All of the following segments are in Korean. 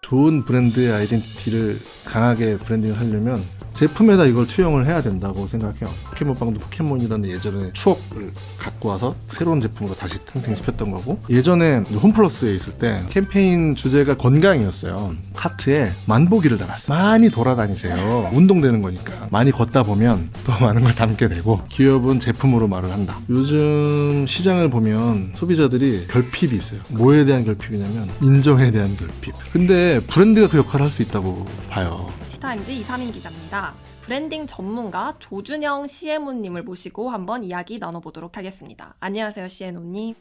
좋은 브랜드의 아이덴티티를 강하게 브랜딩을 하려면 제품에다 이걸 투영을 해야 된다고 생각해요. 포켓몬빵도 포켓몬이라는 예전의 추억을 갖고 와서 새로운 제품으로 다시 탱탱시켰던 거고, 예전에 홈플러스에 있을 때 캠페인 주제가 건강이었어요. 카트에 만보기를 달았어요. 많이 돌아다니세요. 운동되는 거니까. 많이 걷다 보면 더 많은 걸 담게 되고, 기업은 제품으로 말을 한다. 요즘 시장을 보면 소비자들이 결핍이 있어요. 뭐에 대한 결핍이냐면 인정에 대한 결핍. 근데 브랜드가 그 역할을 할 수 있다고 봐요. 티타임즈 이사민 기자입니다. 브랜딩 전문가 조준영 CMO님을 모시고 한번 이야기 나눠보도록 하겠습니다. 안녕하세요, CMO님.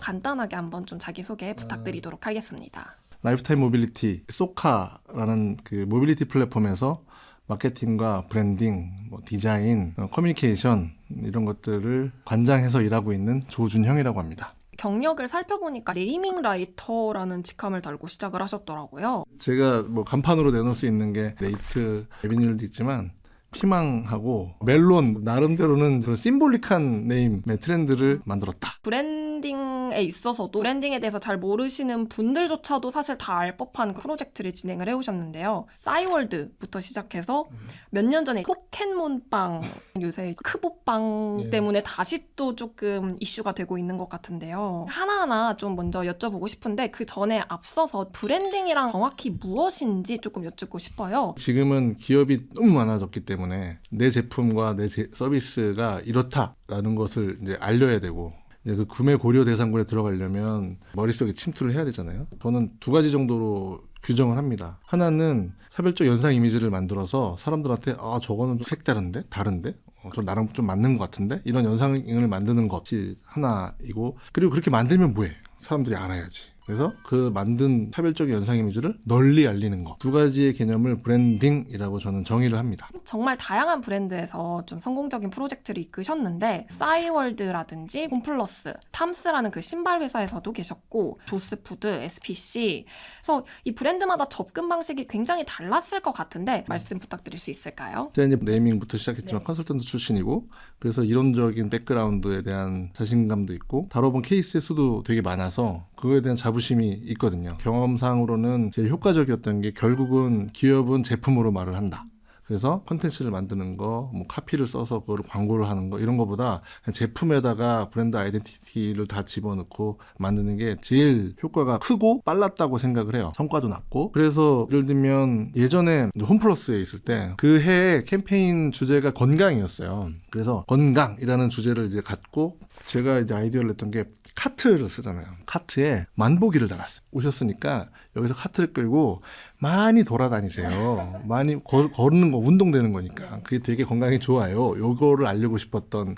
간단하게 한번 좀 자기소개 부탁드리도록 하겠습니다. 라이프타임 모빌리티, 소카라는 그 모빌리티 플랫폼에서 마케팅과 브랜딩, 디자인, 커뮤니케이션 이런 것들을 관장해서 일하고 있는 조준형이라고 합니다. 경력을 살펴보니까 네이밍 라이터라는 직함을 달고 시작을 하셨더라고요. 제가 간판으로 내놓을 수 있는 게 네이트 에비뉴얼도 있지만 피망하고 멜론, 나름대로는 그런 심볼릭한 네임의 트렌드를 만들었다. 브랜딩에 있어서도 브랜딩에 대해서 잘 모르시는 분들조차도 사실 다 알 법한 프로젝트를 진행을 해오셨는데요. 싸이월드부터 시작해서 몇 년 전에 포켓몬빵, 요새 크보빵 때문에 다시 또 조금 이슈가 되고 있는 것 같은데요. 하나하나 좀 먼저 여쭤보고 싶은데 그 전에 앞서서 브랜딩이랑 정확히 무엇인지 조금 여쭙고 싶어요. 지금은 기업이 너무 많아졌기 때문에 내 제품과 내 서비스가 이렇다라는 것을 이제 알려야 되고, 이제 그 구매 고려 대상군에 들어가려면 머릿속에 침투를 해야 되잖아요. 저는 두 가지 정도로 규정을 합니다. 하나는 차별적 연상 이미지를 만들어서 사람들한테 저거는 좀 색다른데? 다른데? 저 나랑 좀 맞는 것 같은데? 이런 연상을 만드는 것이 하나이고, 그리고 그렇게 만들면 뭐해? 사람들이 알아야지. 그래서 그 만든 차별적인 연상 이미지를 널리 알리는 것. 두 가지의 개념을 브랜딩이라고 저는 정의를 합니다. 정말 다양한 브랜드에서 좀 성공적인 프로젝트를 이끄셨는데 싸이월드라든지 홈플러스, 탐스라는 그 신발 회사에서도 계셨고 조스푸드, SPC 그래서 이 브랜드마다 접근 방식이 굉장히 달랐을 것 같은데 말씀 부탁드릴 수 있을까요? 제가 이제 네이밍부터 시작했지만 컨설턴트 출신이고, 그래서 이론적인 백그라운드에 대한 자신감도 있고 다뤄본 케이스의 수도 되게 많아서 그거에 대한 자부심이 있거든요. 경험상으로는 제일 효과적이었던 게 결국은 기업은 제품으로 말을 한다. 그래서 컨텐츠를 만드는 거, 카피를 써서 그걸 광고를 하는 거 이런 거보다 그냥 제품에다가 브랜드 아이덴티티를 다 집어넣고 만드는 게 제일 효과가 크고 빨랐다고 생각을 해요. 성과도 났고. 그래서 예를 들면 예전에 홈플러스에 있을 때 그 해의 캠페인 주제가 건강이었어요. 그래서 건강이라는 주제를 이제 갖고 제가 이제 아이디어를 냈던 게 카트를 쓰잖아요. 카트에 만보기를 달았어요. 오셨으니까 여기서 카트를 끌고 많이 돌아다니세요. 많이 걷는 거, 운동되는 거니까. 그게 되게 건강에 좋아요. 요거를 알리고 싶었던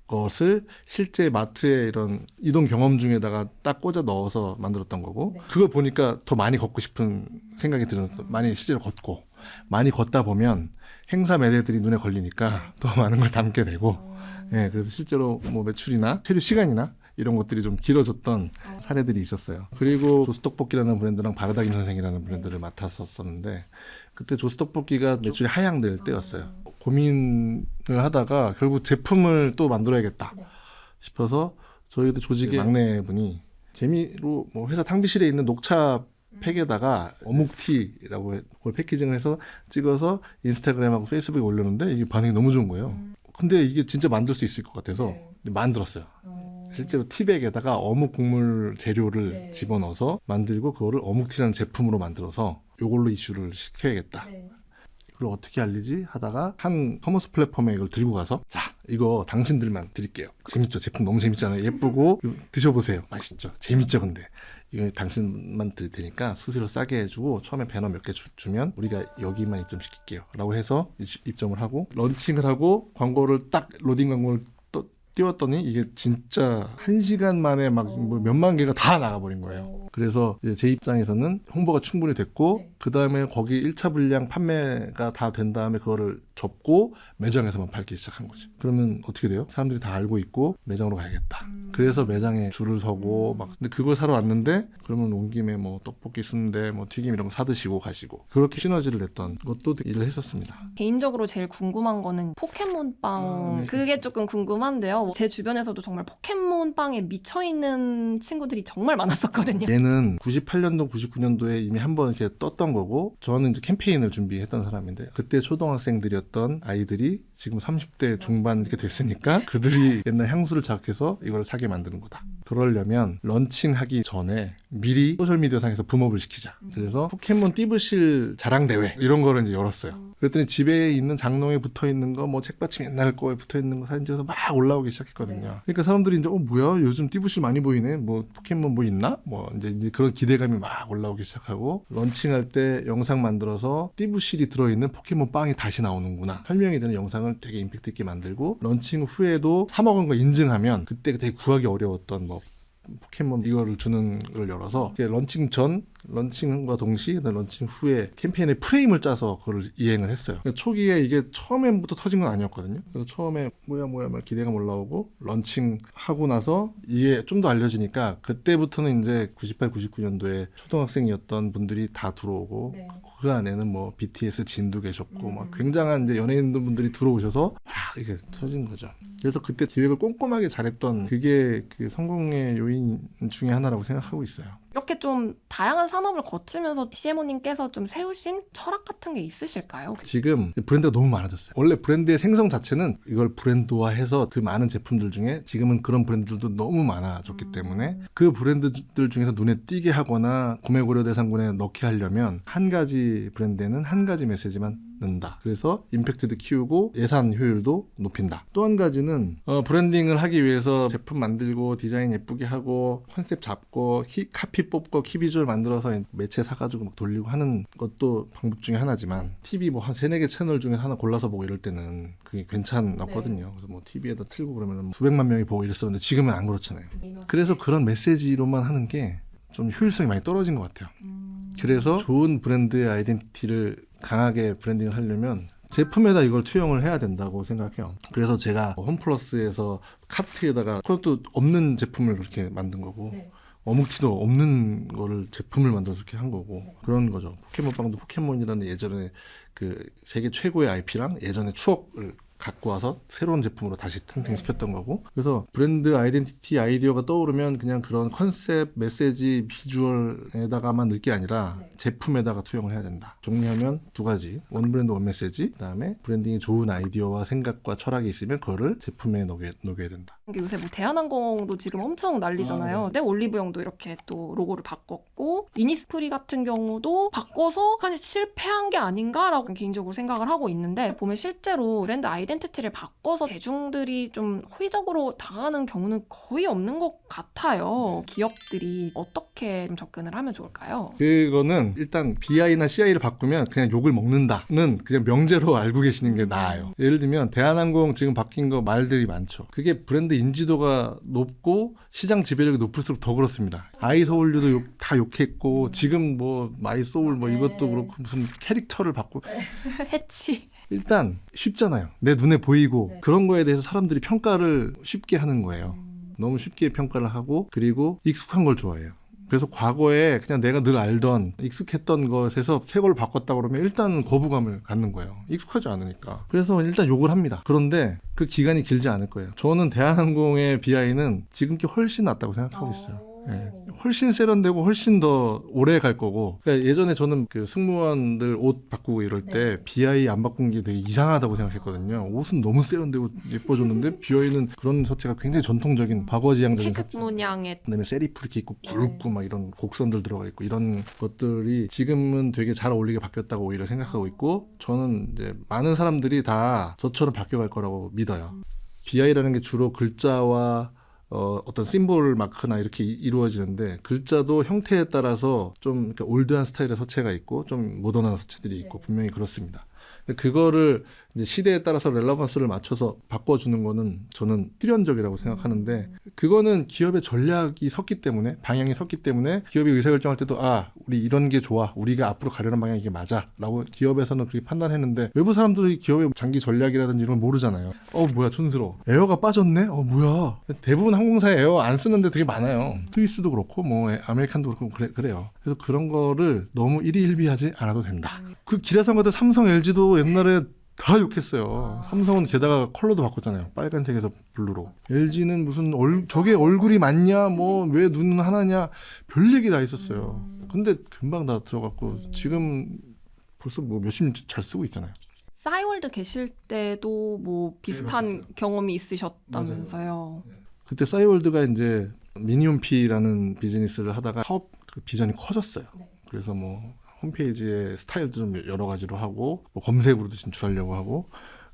것을 실제 마트의 이런 이동 경험 중에다가 딱 꽂아 넣어서 만들었던 거고, 그걸 보니까 더 많이 걷고 싶은 생각이 들어서 많이 실제로 걷고, 많이 걷다 보면 행사 매대들이 눈에 걸리니까 더 많은 걸 담게 되고, 그래서 실제로 매출이나 체류 시간이나 이런 것들이 좀 길어졌던 사례들이 있었어요. 그리고 조스떡볶이라는 브랜드랑 바르다김 선생이라는 브랜드를 맡았었는데, 그때 조스떡볶이가 매출이 하향될 때였어요. 고민을 하다가 결국 제품을 또 만들어야겠다 싶어서 저희도 조직의 막내분이 재미로 회사 탕비실에 있는 녹차 팩에다가 어묵티라고 그걸 패키징을 해서 찍어서 인스타그램하고 페이스북에 올렸는데 이게 반응이 너무 좋은 거예요. 근데 이게 진짜 만들 수 있을 것 같아서 만들었어요. 실제로 티백에다가 어묵 국물 재료를 집어넣어서 만들고 그거를 어묵티라는 제품으로 만들어서 이걸로 이슈를 시켜야겠다. 이걸 어떻게 알리지? 하다가 한 커머스 플랫폼에 이걸 들고 가서 자, 이거 당신들만 드릴게요. 재밌죠? 제품 너무 재밌잖아요. 예쁘고 드셔보세요. 맛있죠? 재밌죠? 근데 이거 당신만 드릴 테니까 수수료 싸게 해주고 처음에 배너 몇 개 주면 우리가 여기만 입점시킬게요 라고 해서 입점을 하고 런칭을 하고 광고를 딱 로딩 광고를 띄웠더니 이게 진짜 1시간 만에 막 몇만 개가 다 나가버린 거예요. 그래서 이제 제 입장에서는 홍보가 충분히 됐고 그 다음에 거기 1차 분량 판매가 다 된 다음에 그거를 접고 매장에서만 팔기 시작한 거지. 그러면 어떻게 돼요? 사람들이 다 알고 있고 매장으로 가야겠다. 그래서 매장에 줄을 서고 막 근데 그걸 사러 왔는데 그러면 온 김에 뭐 떡볶이 순대 뭐 튀김 이런 거 사 드시고 가시고 그렇게 시너지를 냈던 것도 일을 했었습니다. 개인적으로 제일 궁금한 거는 포켓몬빵 네. 그게 조금 궁금한데요. 제 주변에서도 정말 포켓몬빵에 미쳐있는 친구들이 정말 많았었거든요. 얘는 98년도, 99년도에 이미 한번 이렇게 떴던 거고 저는 이제 캠페인을 준비했던 사람인데 그때 초등학생들이었던 아이들이 지금 30대 중반 이렇게 됐으니까 그들이 옛날 향수를 자극해서 이걸 사게 만드는 거다. 그러려면 런칭하기 전에 미리 소셜미디어 상에서 붐업을 시키자. 그래서 포켓몬 띠부실 자랑대회 이런 거를 이제 열었어요. 그랬더니 집에 있는 장롱에 붙어 있는 거, 뭐 책받침 옛날 거에 붙어 있는 거 사진 찍어서 막 올라오기 시작했거든요. 그러니까 사람들이 이제 뭐야 요즘 띠부실 많이 보이네. 뭐 포켓몬 뭐 있나? 뭐 이제 그런 기대감이 막 올라오기 시작하고 런칭할 때 영상 만들어서 띠부실이 들어있는 포켓몬 빵이 다시 나오는구나. 설명이 되는 영상을 되게 임팩트 있게 만들고 런칭 후에도 사 먹은 거 인증하면 그때 되게 구하기 어려웠던 뭐 포켓몬 이거를 주는 걸 열어서 런칭 전, 런칭과 동시에 런칭 후에 캠페인의 프레임을 짜서 그걸 이행을 했어요. 그러니까 초기에 이게 처음에부터 터진 건 아니었거든요. 그래서 처음에 뭐야 막 기대감 올라오고 런칭하고 나서 이게 좀 더 알려지니까 그때부터는 이제 98, 99년도에 초등학생이었던 분들이 다 들어오고 그 안에는 뭐 BTS 진도 계셨고 막 굉장한 이제 연예인분들이 들어오셔서 막 이게 터진 거죠. 그래서 그때 기획을 꼼꼼하게 잘했던 그게 그 성공의 요인 중에 하나라고 생각하고 있어요. 이렇게 좀 다양한 산업을 거치면서 CMO님께서 좀 세우신 철학 같은 게 있으실까요? 지금 브랜드가 너무 많아졌어요. 원래 브랜드의 생성 자체는 이걸 브랜드화해서 그 많은 제품들 중에 지금은 그런 브랜드들도 너무 많아졌기 때문에 그 브랜드들 중에서 눈에 띄게 하거나 구매 고려 대상군에 넣게 하려면 한 가지 브랜드에는 한 가지 메시지만 넣는다. 그래서 임팩트도 키우고 예산 효율도 높인다. 또 한 가지는 브랜딩을 하기 위해서 제품 만들고 디자인 예쁘게 하고 컨셉 잡고 카피 뽑고 키비주얼 만들어서 매체 사가지고 막 돌리고 하는 것도 방법 중에 하나지만 TV 뭐 한 3-4개 채널 중에 하나 골라서 보고 이럴 때는 그게 괜찮았거든요. 그래서 뭐 TV에다 틀고 그러면 수백만 명이 보고 이랬었는데 지금은 안 그렇잖아요. 그래서 그런 메시지로만 하는 게 좀 효율성이 많이 떨어진 것 같아요. 그래서 좋은 브랜드의 아이덴티티를 강하게 브랜딩을 하려면 제품에다 이걸 투영을 해야 된다고 생각해요. 그래서 제가 홈플러스에서 카트에다가 그것도 없는 제품을 그렇게 만든 거고 어묵티도 없는 거를 제품을 만들어서 이렇게 한 거고 그런 거죠. 포켓몬빵도 포켓몬이라는 예전에 그 세계 최고의 IP랑 예전의 추억을 갖고 와서 새로운 제품으로 다시 탄생시켰던 거고 그래서 브랜드 아이덴티티 아이디어가 떠오르면 그냥 그런 컨셉, 메시지, 비주얼에다가만 넣을 게 아니라 제품에다가 투영을 해야 된다. 정리하면 두 가지. 원 브랜드 원 메시지 그다음에 브랜딩이 좋은 아이디어와 생각과 철학이 있으면 그거를 제품에 녹여야 된다. 요새 뭐 대한항공도 지금 엄청 난리잖아요. 근데 올리브영도 이렇게 또 로고를 바꿨고 이니스프리 같은 경우도 바꿔서 약간 실패한 게 아닌가라고 개인적으로 생각을 하고 있는데 보면 실제로 브랜드 아이덴티티를 바꿔서 대중들이 좀 호의적으로 다가가는 경우는 거의 없는 것 같아요. 기업들이 어떻게 좀 접근을 하면 좋을까요? 그거는 일단 BI나 CI를 바꾸면 그냥 욕을 먹는다는 그냥 명제로 알고 계시는 게 나아요. 예를 들면 대한항공 지금 바뀐 거 말들이 많죠. 그게 브랜드 인지도가 높고 시장 지배력이 높을수록 더 그렇습니다. 아이서울유도 다 욕했고 지금 뭐 마이소울 뭐 이것도 그렇고 무슨 캐릭터를 바꾸고 해치. 일단 쉽잖아요. 내 눈에 보이고 그런 거에 대해서 사람들이 평가를 쉽게 하는 거예요. 너무 쉽게 평가를 하고 그리고 익숙한 걸 좋아해요. 그래서 과거에 그냥 내가 늘 알던 익숙했던 것에서 새 걸 바꿨다 그러면 일단은 거부감을 갖는 거예요. 익숙하지 않으니까. 그래서 일단 욕을 합니다. 그런데 그 기간이 길지 않을 거예요. 저는 대한항공의 BI는 지금 게 훨씬 낫다고 생각하고 있어요. 네. 훨씬 세련되고 훨씬 더 오래 갈 거고 그러니까 예전에 저는 그 승무원들 옷 바꾸고 이럴 때 BI 안 바꾼 게 되게 이상하다고 생각했거든요. 옷은 너무 세련되고 예뻐졌는데 BI는 그런 서체가 굉장히 전통적인 과거지향적인 태극 문양의 그다음에 세리프 이렇게 있고 굵고 막 이런 곡선들 들어가 있고 이런 것들이 지금은 되게 잘 어울리게 바뀌었다고 오히려 생각하고 있고 저는 이제 많은 사람들이 다 저처럼 바뀌어갈 거라고 믿어요. BI라는 게 주로 글자와 어떤 심볼 마크나 이렇게 이루어지는데 글자도 형태에 따라서 좀 올드한 스타일의 서체가 있고 좀 모던한 서체들이 있고 분명히 그렇습니다. 그거를 이제 시대에 따라서 렐러번스를 맞춰서 바꿔주는 거는 저는 필연적이라고 생각하는데 그거는 기업의 전략이 섰기 때문에 방향이 섰기 때문에 기업이 의사결정할 때도 우리 이런 게 좋아 우리가 앞으로 가려는 방향이 이게 맞아 라고 기업에서는 그렇게 판단했는데 외부 사람들이 기업의 장기 전략이라든지 이런 걸 모르잖아요. 뭐야 촌스러워 에어가 빠졌네? 뭐야 대부분 항공사에 에어 안 쓰는데 되게 많아요. 스위스도 그렇고 뭐 아메리칸도 그렇고 그래요. 그래서 그런 거를 너무 일희일비하지 않아도 된다. 그 기라성 같은 삼성 LG도 옛날에 다 욕했어요. 삼성은 게다가 컬러도 바꿨잖아요. 빨간색에서 블루로. LG는 무슨 저게 얼굴이 맞냐 뭐 왜 눈은 하나냐 별 얘기 다 있었어요. 근데 금방 다 들어갔고 지금 벌써 뭐 몇십 년 잘 쓰고 있잖아요. 싸이월드 계실 때도 뭐 비슷한 경험이 있으셨다면서요. 그때 싸이월드가 이제 미니홈피라는 비즈니스를 하다가 사업 그 비전이 커졌어요. 그래서 뭐 홈페이지에 스타일도 좀 여러 가지로 하고 뭐 검색으로도 진출하려고 하고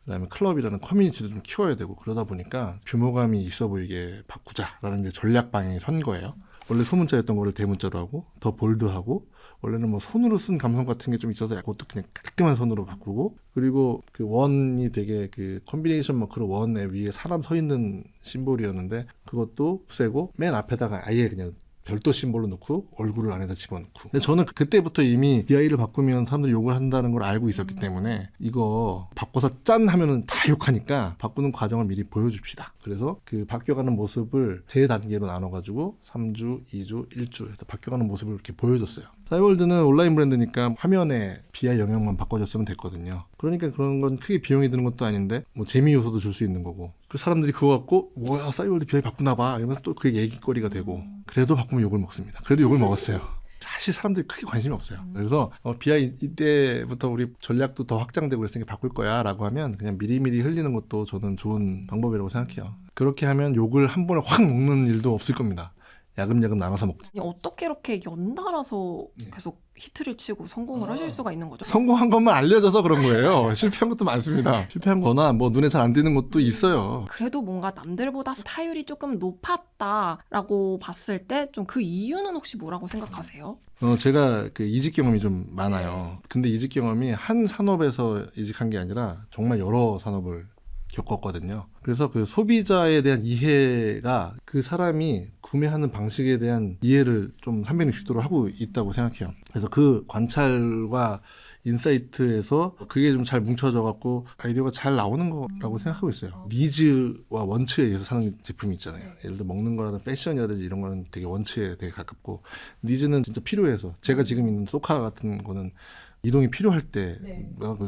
그다음에 클럽이라는 커뮤니티도 좀 키워야 되고 그러다 보니까 규모감이 있어 보이게 바꾸자라는 이제 전략 방향이 선 거예요. 원래 소문자였던 거를 대문자로 하고 더 볼드하고 원래는 뭐 손으로 쓴 감성 같은 게 좀 있어서 그것도 그냥 깔끔한 선으로 바꾸고 그리고 그 원이 되게 그 컴비네이션 마크로 원에 위에 사람 서 있는 심볼이었는데 그것도 세고 맨 앞에다가 아예 그냥 별도 심볼로 넣고 얼굴을 안에다 집어넣고. 근데 저는 그때부터 이미 BI를 바꾸면 사람들이 욕을 한다는 걸 알고 있었기 때문에 이거 바꿔서 짠 하면은 다 욕하니까 바꾸는 과정을 미리 보여줍시다. 그래서 그 바뀌어가는 모습을 세 단계로 나눠가지고 3주, 2주, 1주 해서 바뀌어가는 모습을 이렇게 보여줬어요. 싸이월드는 온라인 브랜드니까 화면에 BI 영역만 바꿔줬으면 됐거든요. 그러니까 그런 건 크게 비용이 드는 것도 아닌데 뭐 재미 요소도 줄 수 있는 거고 그 사람들이 그거 갖고 뭐야 싸이월드 BI 바꾸나 봐 이러면서 또 그게 얘기거리가 되고 그래도 바꾸면 욕을 먹습니다. 그래도 욕을 먹었어요. 사실 사람들이 크게 관심이 없어요. 그래서 BI 이때부터 우리 전략도 더 확장되고 그랬으니까 바꿀 거야 라고 하면 그냥 미리미리 흘리는 것도 저는 좋은 방법이라고 생각해요. 그렇게 하면 욕을 한 번에 확 먹는 일도 없을 겁니다. 야금야금 나눠서 먹지. 어떻게 이렇게 연달아서 계속 히트를 치고 성공을 하실 수가 있는 거죠? 성공한 것만 알려져서 그런 거예요. 실패한 것도 많습니다. 실패한 거나 뭐 눈에 잘 안 띄는 것도 있어요. 그래도 뭔가 남들보다 타율이 조금 높았다라고 봤을 때 좀 그 이유는 혹시 뭐라고 생각하세요? 제가 그 이직 경험이 좀 많아요. 근데 이직 경험이 한 산업에서 이직한 게 아니라 정말 여러 산업을 겪었거든요. 그래서 그 소비자에 대한 이해가 그 사람이 구매하는 방식에 대한 이해를 좀 360도로 하고 있다고 생각해요. 그래서 그 관찰과 인사이트에서 그게 좀 잘 뭉쳐져 갖고 아이디어가 잘 나오는 거라고 생각하고 있어요. 니즈와 원치에 의해서 사는 제품이 있잖아요. 예를 들어 먹는 거라든지 패션이라든지 이런 거는 되게 원치에 되게 가깝고 니즈는 진짜 필요해서 제가 지금 있는 소카 같은 거는 이동이 필요할 때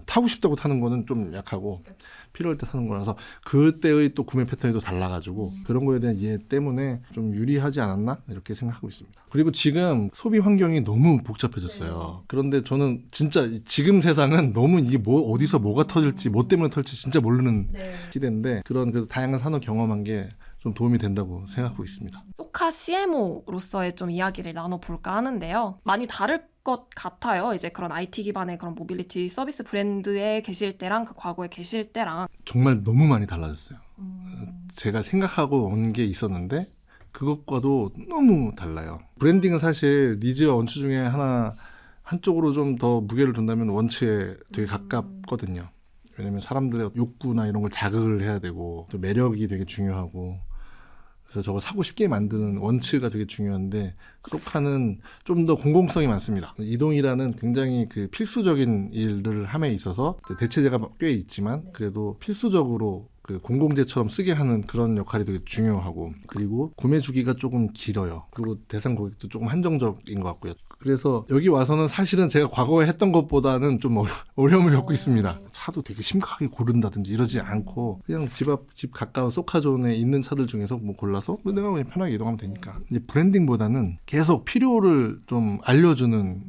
타고 싶다고 타는 거는 좀 약하고 필요할 때 타는 거라서 그때의 또 구매 패턴이 또 달라가지고 그런 거에 대한 이해 때문에 좀 유리하지 않았나 이렇게 생각하고 있습니다. 그리고 지금 소비 환경이 너무 복잡해졌어요. 그런데 저는 진짜 지금 세상은 너무 이게 뭐 어디서 뭐가 터질지 뭐 때문에 터질지 진짜 모르는 시대인데 그런 그 다양한 산업 경험한 게 좀 도움이 된다고 생각하고 있습니다. 소카 CMO로서의 좀 이야기를 나눠볼까 하는데요. 많이 다를 것 같아요. 이제 그런 IT 기반의 그런 모빌리티 서비스 브랜드에 계실 때랑 그 과거에 계실 때랑 정말 너무 많이 달라졌어요. 제가 생각하고 온 게 있었는데 그것과도 너무 달라요. 브랜딩은 사실 니즈와 원치 중에 한쪽으로 좀 더 무게를 둔다면 원치에 되게 가깝거든요. 왜냐면 사람들의 욕구나 이런 걸 자극을 해야 되고 또 매력이 되게 중요하고 그래서 저걸 사고 싶게 만드는 원치가 되게 중요한데 크로카는 좀 더 공공성이 많습니다. 이동이라는 굉장히 그 필수적인 일을 함에 있어서 대체제가 꽤 있지만 그래도 필수적으로 그 공공재처럼 쓰게 하는 그런 역할이 되게 중요하고 그리고 구매 주기가 조금 길어요. 그리고 대상 고객도 조금 한정적인 것 같고요. 그래서 여기 와서는 사실은 제가 과거에 했던 것보다는 좀 어려움을 겪고 있습니다. 차도 되게 심각하게 고른다든지 이러지 않고 그냥 집 가까운 소카존에 있는 차들 중에서 뭐 골라서 내가 그냥 편하게 이동하면 되니까 이제 브랜딩보다는 계속 필요를 좀 알려주는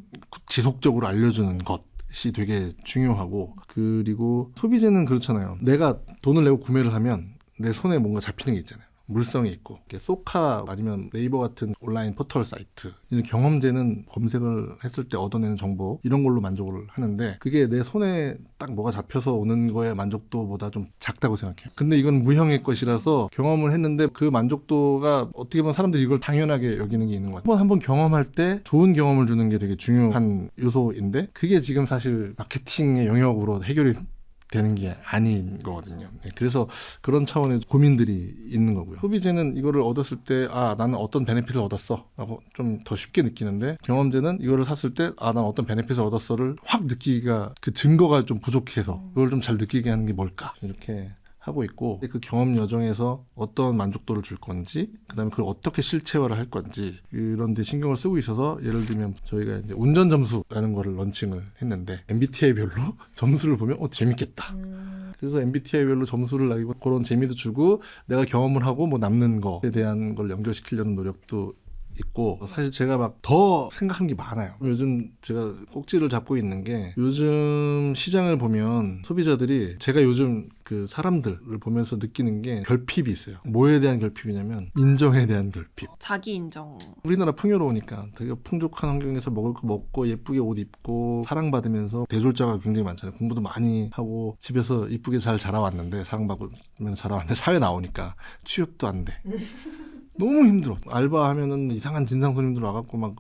지속적으로 알려주는 것이 되게 중요하고 그리고 소비재는 그렇잖아요. 내가 돈을 내고 구매를 하면 내 손에 뭔가 잡히는 게 있잖아요. 물성이 있고 소카 아니면 네이버 같은 온라인 포털 사이트 경험제는 검색을 했을 때 얻어내는 정보 이런 걸로 만족을 하는데 그게 내 손에 딱 뭐가 잡혀서 오는 거에 만족도보다 좀 작다고 생각해요. 근데 이건 무형의 것이라서 경험을 했는데 그 만족도가 어떻게 보면 사람들이 이걸 당연하게 여기는 게 있는 것 같아요. 한번 경험할 때 좋은 경험을 주는 게 되게 중요한 요소인데 그게 지금 사실 마케팅의 영역으로 해결이 되는 게 아닌 거거든요. 네, 그래서 그런 차원의 고민들이 있는 거고요. 소비재는 이거를 얻었을 때 나는 어떤 베네핏을 얻었어 라고 좀 더 쉽게 느끼는데, 경험재는 이거를 샀을 때 난 어떤 베네핏을 얻었어를 확 느끼기가, 그 증거가 좀 부족해서 그걸 좀 잘 느끼게 하는 게 뭘까, 이렇게 하고 있고, 그 경험 여정에서 어떤 만족도를 줄 건지, 그다음에 그걸 어떻게 실체화를 할 건지, 이런 데 신경을 쓰고 있어서, 예를 들면 저희가 이제 운전 점수라는 거를 런칭을 했는데, MBTI별로 점수를 보면 재밌겠다. 그래서 MBTI별로 점수를 나기고 그런 재미도 주고, 내가 경험을 하고 뭐 남는 거에 대한 걸 연결시키려는 노력도 있고, 사실 제가 막 더 생각한 게 많아요. 요즘 제가 꼭지를 잡고 있는 게, 요즘 시장을 보면 소비자들이, 제가 요즘 그 사람들을 보면서 느끼는 게 결핍이 있어요. 뭐에 대한 결핍이냐면 인정에 대한 결핍. 자기 인정. 우리나라 풍요로우니까 되게 풍족한 환경에서 먹을 거 먹고 예쁘게 옷 입고 사랑받으면서, 대졸자가 굉장히 많잖아요. 공부도 많이 하고 집에서 이쁘게 잘 자라왔는데, 사랑받으면서 자라왔는데 사회 나오니까 취업도 안 돼. 너무 힘들어. 알바하면은 이상한 진상 손님들 와갖고 막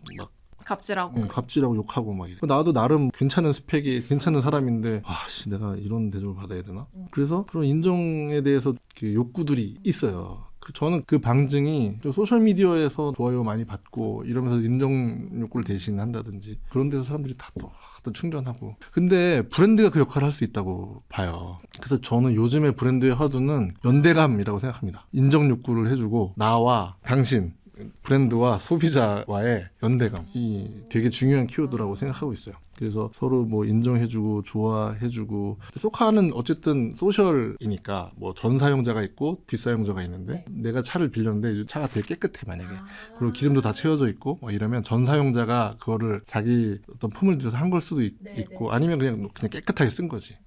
갑질하고. 갑질하고 욕하고 막 이래. 나도 나름 괜찮은 스펙이 괜찮은 사람인데, 내가 이런 대접을 받아야 되나? 그래서 그런 인정에 대해서 그 욕구들이 있어요. 저는 그 방증이 소셜미디어에서 좋아요 많이 받고 이러면서 인정 욕구를 대신한다든지, 그런 데서 사람들이 다 또 충전하고. 근데 브랜드가 그 역할을 할 수 있다고 봐요. 그래서 저는 요즘의 브랜드의 화두는 연대감이라고 생각합니다. 인정 욕구를 해주고, 나와 당신, 브랜드와 소비자와의 연대감이 되게 중요한 키워드라고 생각하고 있어요. 그래서 서로 뭐 인정해주고 좋아해주고, 소카는 어쨌든 소셜이니까 뭐 전 사용자가 있고 뒷사용자가 있는데, 내가 차를 빌렸는데 차가 되게 깨끗해 만약에, 그리고 기름도 다 채워져 있고 이러면 전 사용자가 그거를 자기 어떤 품을 들여서 한 걸 수도 있고, 아니면 그냥 깨끗하게 쓴 거지.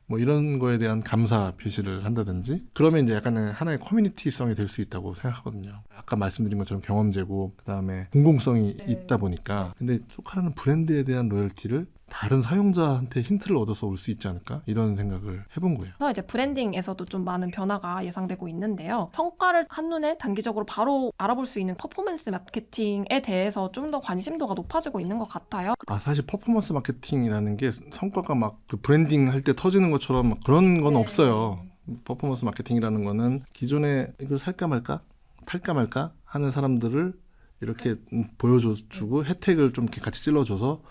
뭐 이런 거에 대한 감사 표시를 한다든지, 그러면 이제 약간 하나의 커뮤니티성이 될 수 있다고 생각하거든요. 아까 말씀드린 것처럼 경험재고, 그다음에 공공성이 있다 보니까. 근데 소카라는 브랜드에 대한 로열티를 다른 사용자한테 힌트를 얻어서 올 수 있지 않을까, 이런 생각을 해본 거예요. 그래서 이제 브랜딩에서도 좀 많은 변화가 예상되고 있는데요. 성과를 한눈에 단기적으로 바로 알아볼 수 있는 퍼포먼스 마케팅에 대해서 좀 더 관심도가 높아지고 있는 것 같아요. 사실 퍼포먼스 마케팅이라는 게 성과가 막 그 브랜딩 할 때 터지는 것처럼 막 그런 건 없어요. 퍼포먼스 마케팅이라는 거는 기존에 이걸 살까 말까, 탈까 말까 하는 사람들을 이렇게 보여주고, 혜택을 좀 이렇게 같이 찔러줘서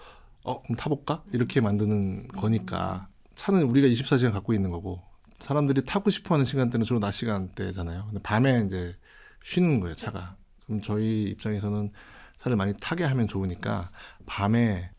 그럼 타볼까? 이렇게 만드는 거니까. 차는 우리가 24시간 갖고 있는 거고, 사람들이 타고 싶어하는 시간대는 주로 낮 시간대잖아요. 근데 밤에 이제 쉬는 거예요, 차가. 그럼 저희 입장에서는 차를 많이 타게 하면 좋으니까 밤에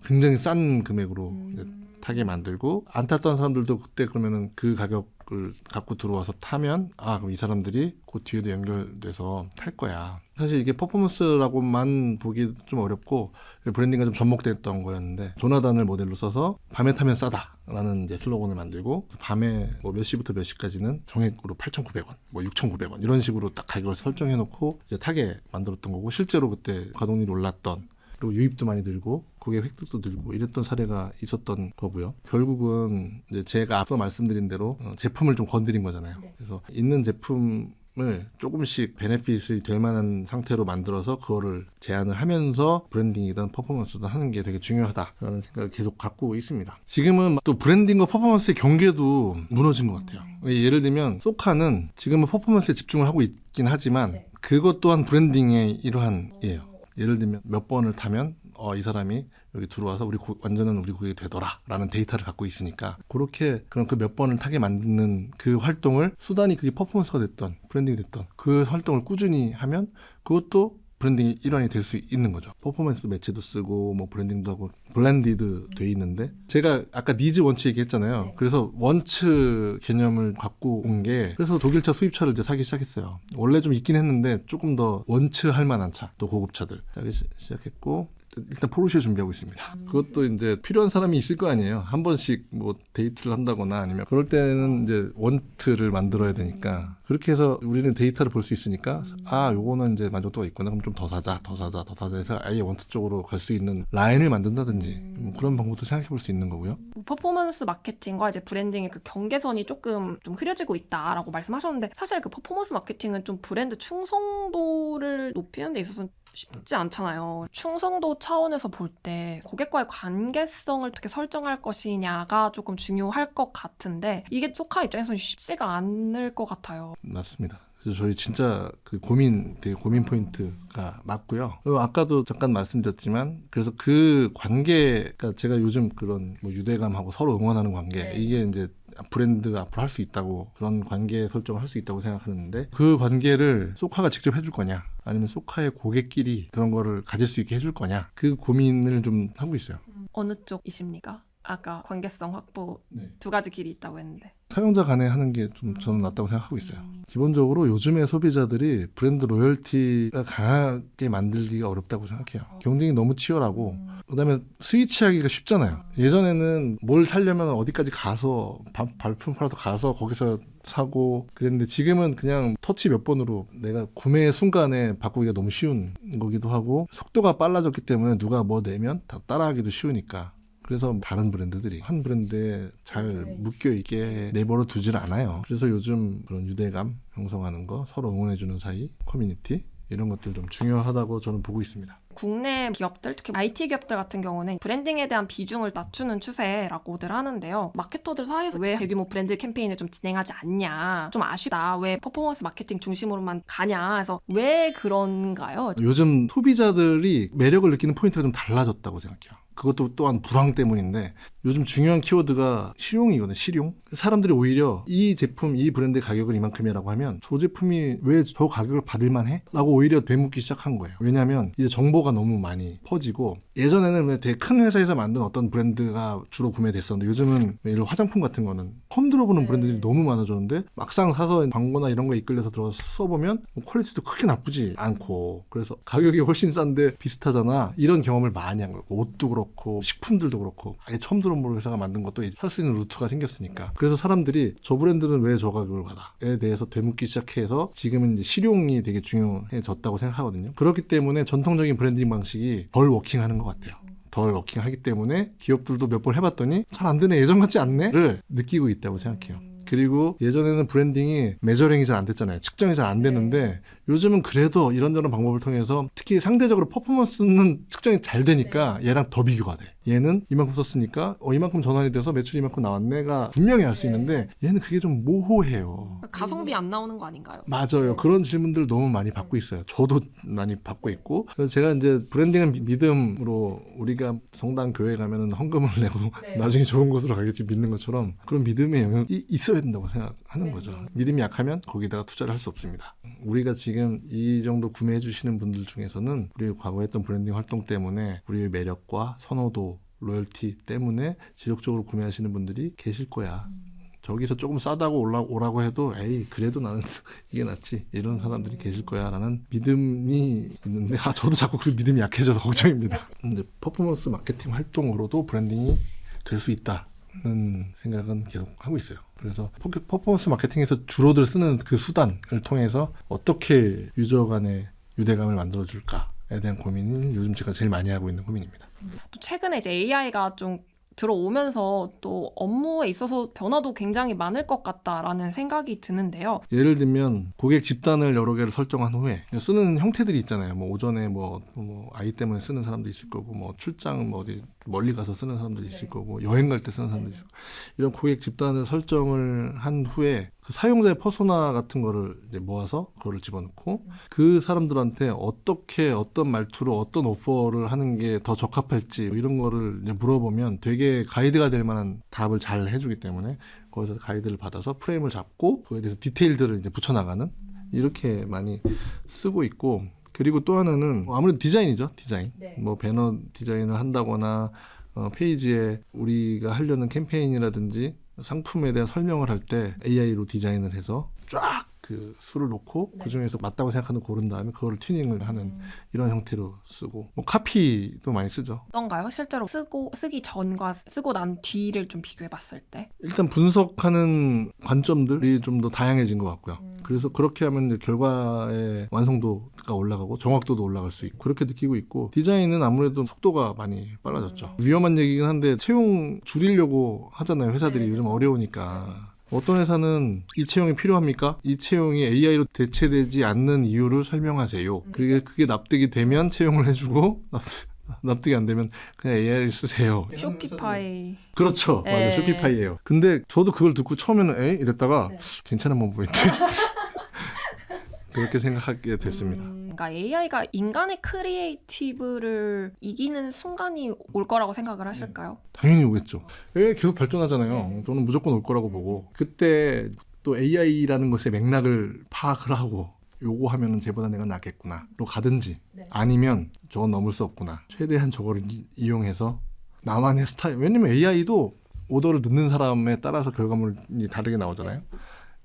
굉장히 싼 금액으로 이제 타게 만들고, 안 탔던 사람들도 그때 그러면은 그 가격을 갖고 들어와서 타면, 그럼 이 사람들이 그 뒤에도 연결돼서 탈 거야. 사실 이게 퍼포먼스라고만 보기 좀 어렵고, 브랜딩과 좀 접목됐던 거였는데, 조나단을 모델로 써서 밤에 타면 싸다라는 이제 슬로건을 만들고, 밤에 뭐 몇 시부터 몇 시까지는 정액으로 8,900원, 뭐 6,900원 이런 식으로 딱 가격을 설정해놓고 이제 타게 만들었던 거고, 실제로 그때 가동률이 올랐던, 그리고 유입도 많이 늘고 고객 획득도 늘고 이랬던 사례가 있었던 거고요. 결국은 이제 제가 앞서 말씀드린 대로 제품을 좀 건드린 거잖아요. 그래서 있는 제품을 조금씩 베네핏이 될 만한 상태로 만들어서 그거를 제안을 하면서 브랜딩이든 퍼포먼스든 하는 게 되게 중요하다라는 생각을 계속 갖고 있습니다. 지금은 또 브랜딩과 퍼포먼스의 경계도 무너진 것 같아요. 예를 들면 소카는 지금은 퍼포먼스에 집중을 하고 있긴 하지만 그것 또한 브랜딩의 일환이에요. 예를 들면 몇 번을 타면 이 사람이 여기 들어와서 완전한 우리 고객이 되더라라는 데이터를 갖고 있으니까, 그렇게 그럼 그 몇 번을 타게 만드는 그 활동을, 수단이 그게 퍼포먼스가 됐던 브랜딩이 됐던 그 활동을 꾸준히 하면 그것도 브랜딩의 일환이 될 수 있는 거죠. 퍼포먼스 매체도 쓰고 뭐 브랜딩도 하고 블렌디드 돼 있는데, 제가 아까 니즈 원츠 얘기했잖아요. 그래서 원츠 개념을 갖고 온 게, 그래서 독일차 수입차를 이제 사기 시작했어요. 원래 좀 있긴 했는데 조금 더 원츠 할 만한 차, 또 고급차들 사기 시작했고, 일단 포르쉐 준비하고 있습니다. 그것도 이제 필요한 사람이 있을 거 아니에요. 한 번씩 뭐 데이트를 한다거나 아니면 그럴 때는 이제 원트를 만들어야 되니까, 그렇게 해서 우리는 데이터를 볼 수 있으니까 요거는 이제 만족도가 있구나, 그럼 좀 더 사자 해서 아예 원트 쪽으로 갈 수 있는 라인을 만든다든지, 뭐 그런 방법도 생각해 볼 수 있는 거고요. 퍼포먼스 마케팅과 이제 브랜딩의 그 경계선이 조금 좀 흐려지고 있다라고 말씀하셨는데, 사실 그 퍼포먼스 마케팅은 좀 브랜드 충성도를 높이는 데 있어서는 쉽지 않잖아요. 충성도 차원에서 볼 때 고객과의 관계성을 어떻게 설정할 것이냐가 조금 중요할 것 같은데 이게 소카 입장에서는 쉽지가 않을 것 같아요. 맞습니다. 그래서 저희 진짜 그 되게 고민 포인트가 맞고요. 그리고 아까도 잠깐 말씀드렸지만, 그래서 그 관계가 제가 요즘 그런 뭐 유대감하고 서로 응원하는 관계, 네. 이게 이제 브랜드가 앞으로 할 수 있다고, 그런 관계 설정을 할 수 있다고 생각하는데, 그 관계를 소카가 직접 해줄 거냐, 아니면 소카의 고객끼리 그런 거를 가질 수 있게 해줄 거냐, 그 고민을 좀 하고 있어요. 어느 쪽이십니까? 아까 관계성 확보 네. 두 가지 길이 있다고 했는데. 사용자 간에 하는 게 좀 저는 낫다고 생각하고 있어요. 기본적으로 요즘의 소비자들이 브랜드 로열티가 강하게 만들기가 어렵다고 생각해요. 경쟁이 너무 치열하고, 그다음에 스위치하기가 쉽잖아요. 예전에는 뭘 사려면 어디까지 가서 발품팔아서 가서 거기서 사고 그랬는데, 지금은 그냥 터치 몇 번으로 내가 구매 순간에 바꾸기가 너무 쉬운 거기도 하고, 속도가 빨라졌기 때문에 누가 뭐 내면 다 따라하기도 쉬우니까, 그래서 다른 브랜드들이 한 브랜드에 잘 묶여있게 내버려 두질 않아요. 그래서 요즘 그런 유대감 형성하는 거, 서로 응원해주는 사이, 커뮤니티, 이런 것들 좀 중요하다고 저는 보고 있습니다. 국내 기업들, 특히 IT 기업들 같은 경우는 브랜딩에 대한 비중을 낮추는 추세라고들 하는데요. 마케터들 사이에서 왜 대규모 브랜드 캠페인을 좀 진행하지 않냐, 좀 아쉽다, 왜 퍼포먼스 마케팅 중심으로만 가냐 해서 왜 그런가요? 요즘 소비자들이 매력을 느끼는 포인트가 좀 달라졌다고 생각해요. 그것도 또한 불황 때문인데, 요즘 중요한 키워드가 실용이거든요. 실용. 사람들이 오히려 이 제품, 이 브랜드의 가격을 이만큼이라고 하면 저 제품이 왜 저 가격을 받을만 해? 라고 오히려 되묻기 시작한 거예요. 왜냐하면 이제 정보가 너무 많이 퍼지고, 예전에는 되게 큰 회사에서 만든 어떤 브랜드가 주로 구매됐었는데, 요즘은 예를 화장품 같은 거는 처음 들어보는 브랜드들이 너무 많아졌는데, 막상 사서 광고나 이런 거에 이끌려서 들어가서 써보면 퀄리티도 크게 나쁘지 않고, 그래서 가격이 훨씬 싼데 비슷하잖아, 이런 경험을 많이 한 거예요. 옷도 그렇고 식품들도 그렇고, 아예 처음 들어보는 회사가 만든 것도 살 수 있는 루트가 생겼으니까. 그래서 사람들이 저 브랜드는 왜 저 가격을 받아에 대해서 되묻기 시작해서 지금은 이제 실용이 되게 중요해졌다고 생각하거든요. 그렇기 때문에 전통적인 브랜딩 방식이 덜 워킹하는 것 같아요. 덜 워킹하기 때문에 기업들도 몇 번 해봤더니 잘 안 되네, 예전 같지 않네를 느끼고 있다고 생각해요. 그리고 예전에는 브랜딩이 메저링이 잘 안 됐잖아요. 측정이 잘 안 됐는데, 요즘은 그래도 이런저런 방법을 통해서 특히 상대적으로 퍼포먼스는 측정이 잘 되니까 얘랑 더 비교가 돼. 얘는 이만큼 썼으니까 이만큼 전환이 돼서 매출이 이만큼 나왔네가 분명히 알 수 있는데, 얘는 그게 좀 모호해요. 가성비 안 나오는 거 아닌가요? 맞아요. 그런 질문들 너무 많이 받고 있어요. 저도 많이 받고 있고. 그래서 제가 이제 브랜딩은 믿음으로, 우리가 성당 교회 가면은 헌금을 내고 나중에 좋은 곳으로 가겠지 믿는 것처럼, 그런 믿음의 영역이 있어야 된다고 생각하는 거죠. 믿음이 약하면 거기다가 투자를 할 수 없습니다. 우리가 지금 이 정도 구매해 주시는 분들 중에서는 우리 과거에 했던 브랜딩 활동 때문에 우리의 매력과 선호도, 로열티 때문에 지속적으로 구매하시는 분들이 계실 거야. 저기서 조금 싸다고 오라고 해도 에이 그래도 나는 이게 낫지, 이런 사람들이 계실 거야 라는 믿음이 있는데, 저도 자꾸 그 믿음이 약해져서 걱정입니다. 근데 퍼포먼스 마케팅 활동으로도 브랜딩이 될 수 있다는 생각은 계속 하고 있어요. 그래서 퍼포먼스 마케팅에서 주로들 쓰는 그 수단을 통해서 어떻게 유저 간의 유대감을 만들어줄까에 대한 고민이 요즘 제가 제일 많이 하고 있는 고민입니다. 또 최근에 이제 AI가 좀 들어오면서 또 업무에 있어서 변화도 굉장히 많을 것 같다라는 생각이 드는데요. 예를 들면 고객 집단을 여러 개를 설정한 후에 쓰는 형태들이 있잖아요. 뭐 오전에 뭐 아이 때문에 쓰는 사람도 있을 거고, 뭐 출장 뭐 어디 멀리 가서 쓰는 사람도 있을 거고, 여행 갈 때 쓰는 사람도 있을 거고, 이런 고객 집단을 설정을 한 후에 그 사용자의 퍼소나 같은 거를 이제 모아서 그거를 집어넣고, 그 사람들한테 어떻게, 어떤 말투로 어떤 오퍼를 하는 게 더 적합할지 이런 거를 이제 물어보면 되게 가이드가 될 만한 답을 잘 해주기 때문에, 거기서 가이드를 받아서 프레임을 잡고 그거에 대해서 디테일들을 이제 붙여나가는, 이렇게 많이 쓰고 있고. 그리고 또 하나는 아무래도 디자인이죠. 디자인. 뭐 배너 디자인을 한다거나, 페이지에 우리가 하려는 캠페인이라든지 상품에 대한 설명을 할 때 AI로 디자인을 해서 쫙 그 수를 놓고 그 중에서 맞다고 생각하는 거 고른 다음에 그거를 튜닝을 하는, 이런 형태로 쓰고, 뭐 카피도 많이 쓰죠. 어떤가요? 실제로 쓰기 전과 쓰고 난 뒤를 좀 비교해 봤을 때. 일단 분석하는 관점들이 좀 더 다양해진 것 같고요. 그래서 그렇게 하면 이제 결과의 완성도가 올라가고 정확도도 올라갈 수 있고, 그렇게 느끼고 있고, 디자인은 아무래도 속도가 많이 빨라졌죠. 위험한 얘기긴 한데 채용 줄이려고 하잖아요. 회사들이 요즘 어려우니까. 어떤 회사는 이 채용이 필요합니까? 이 채용이 AI로 대체되지 않는 이유를 설명하세요. 그게 납득이 되면 채용을 해주고, 납득이 안 되면 그냥 AI 쓰세요. 쇼피파이. 그렇죠. 맞아요. 네. 쇼피파이예요. 근데 저도 그걸 듣고 처음에는 에이? 이랬다가 네. 괜찮은 방법인데 그렇게 생각하게 됐습니다. 그러니까 AI가 인간의 크리에이티브를 이기는 순간이 올 거라고 생각을 하실까요? 당연히 오겠죠. AI 계속 발전하잖아요. 저는 무조건 올 거라고 보고 그때 또 AI라는 것의 맥락을 파악을 하고 요거 하면은 쟤보다 내가 낫겠구나로 가든지 네. 아니면 저건 넘을 수 없구나. 최대한 저거를 이용해서 나만의 스타일. 왜냐면 AI도 오더를 넣는 사람에 따라서 결과물이 다르게 나오잖아요.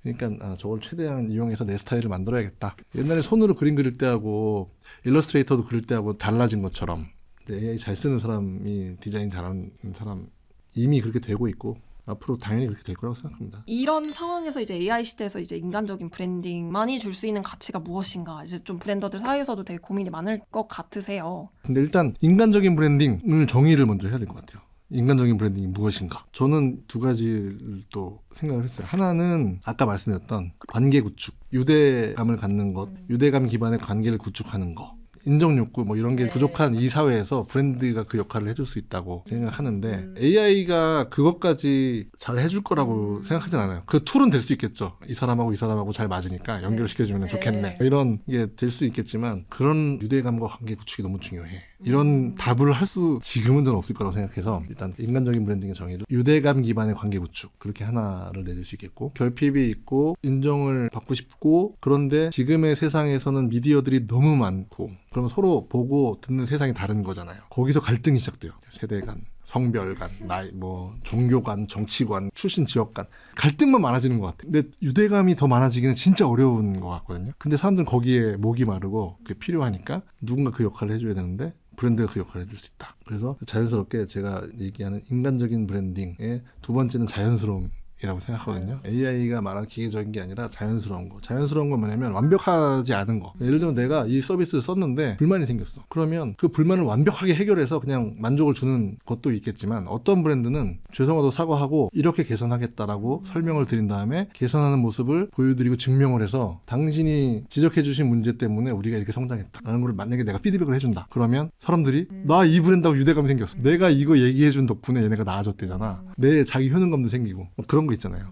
그러니까 저걸 최대한 이용해서 내 스타일을 만들어야겠다. 옛날에 손으로 그림 그릴 때하고 일러스트레이터도 그릴 때하고 달라진 것처럼 AI 잘 쓰는 사람이 디자인 잘하는 사람 이미 그렇게 되고 있고 앞으로 당연히 그렇게 될 거라고 생각합니다. 이런 상황에서 이제 AI 시대에서 이제 인간적인 브랜딩만이 줄 수 있는 가치가 무엇인가 이제 좀 브랜더들 사이에서도 되게 고민이 많을 것 같으세요. 근데 일단 인간적인 브랜딩을 정의를 먼저 해야 될 것 같아요. 인간적인 브랜딩이 무엇인가? 저는 두 가지를 또 생각을 했어요. 하나는 아까 말씀드렸던 관계 구축, 유대감을 갖는 것, 유대감 기반의 관계를 구축하는 거. 인정 욕구 뭐 이런 게 네. 부족한 이 사회에서 브랜드가 그 역할을 해줄 수 있다고 생각하는데 AI가 그것까지 잘 해줄 거라고 생각하진 않아요. 그 툴은 될 수 있겠죠. 이 사람하고 잘 맞으니까 연결시켜주면 네. 좋겠네. 이런 게 될 수 있겠지만 그런 유대감과 관계 구축이 너무 중요해. 이런 답을 할 수 지금은 전 없을 거라고 생각해서 일단 인간적인 브랜딩의 정의를 유대감 기반의 관계 구축 그렇게 하나를 내릴 수 있겠고 결핍이 있고 인정을 받고 싶고 그런데 지금의 세상에서는 미디어들이 너무 많고 그러면 서로 보고 듣는 세상이 다른 거잖아요. 거기서 갈등이 시작돼요. 세대 간, 성별 간, 나이, 뭐 종교 간, 정치관, 출신 지역 간 갈등만 많아지는 것 같아요. 근데 유대감이 더 많아지기는 진짜 어려운 것 같거든요. 근데 사람들은 거기에 목이 마르고 그게 필요하니까 누군가 그 역할을 해줘야 되는데 브랜드가 그 역할을 해줄 수 있다. 그래서 자연스럽게 제가 얘기하는 인간적인 브랜딩의 두 번째는 자연스러움 이라고 생각하거든요. AI가 말한 기계적인 게 아니라 자연스러운 거. 자연스러운 건 뭐냐면 완벽하지 않은 거. 예를 들면 내가 이 서비스를 썼는데 불만이 생겼어. 그러면 그 불만을 완벽하게 해결해서 그냥 만족을 주는 것도 있겠지만 어떤 브랜드는 죄송하다고 사과하고 이렇게 개선하겠다라고 설명을 드린 다음에 개선하는 모습을 보여드리고 증명을 해서 당신이 지적해 주신 문제 때문에 우리가 이렇게 성장했다라는 걸 만약에 내가 피드백을 해준다. 그러면 사람들이 나 이 브랜드하고 유대감이 생겼어. 내가 이거 얘기해 준 덕분에 얘네가 나아졌대잖아. 내 자기 효능감도 생기고 그런 거 있잖아요.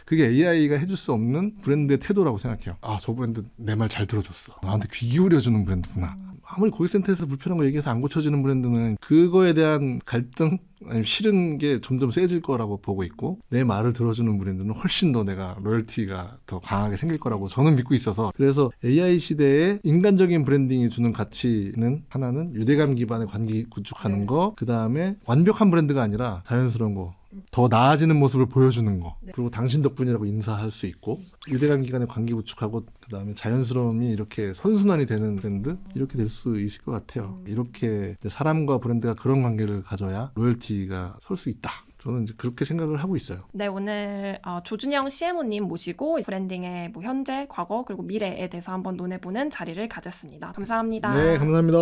그게 AI가 해줄 수 없는 브랜드의 태도라고 생각해요. 아, 저 브랜드 내 말 잘 들어줬어. 나한테 귀 기울여주는 브랜드구나. 아무리 고객센터에서 불편한 거 얘기해서 안 고쳐지는 브랜드는 그거에 대한 갈등? 아니면 싫은 게 점점 세질 거라고 보고 있고 내 말을 들어주는 브랜드는 훨씬 더 내가 로열티가 더 강하게 생길 거라고 저는 믿고 있어서 그래서 AI 시대에 인간적인 브랜딩이 주는 가치는 하나는 유대감 기반의 관계 구축하는 거 그 다음에 완벽한 브랜드가 아니라 자연스러운 거 더 나아지는 모습을 보여주는 거 그리고 당신 덕분이라고 인사할 수 있고 유대감 기간의 관계 구축하고 그다음에 자연스러움이 이렇게 선순환이 되는 브랜드 이렇게 될 수 있을 것 같아요. 이렇게 사람과 브랜드가 그런 관계를 가져야 로열티가 설 수 있다. 저는 이제 그렇게 생각을 하고 있어요. 네, 오늘 조준영 CMO님 모시고 브랜딩의 뭐 현재, 과거 그리고 미래에 대해서 한번 논해보는 자리를 가졌습니다. 감사합니다. 네, 감사합니다.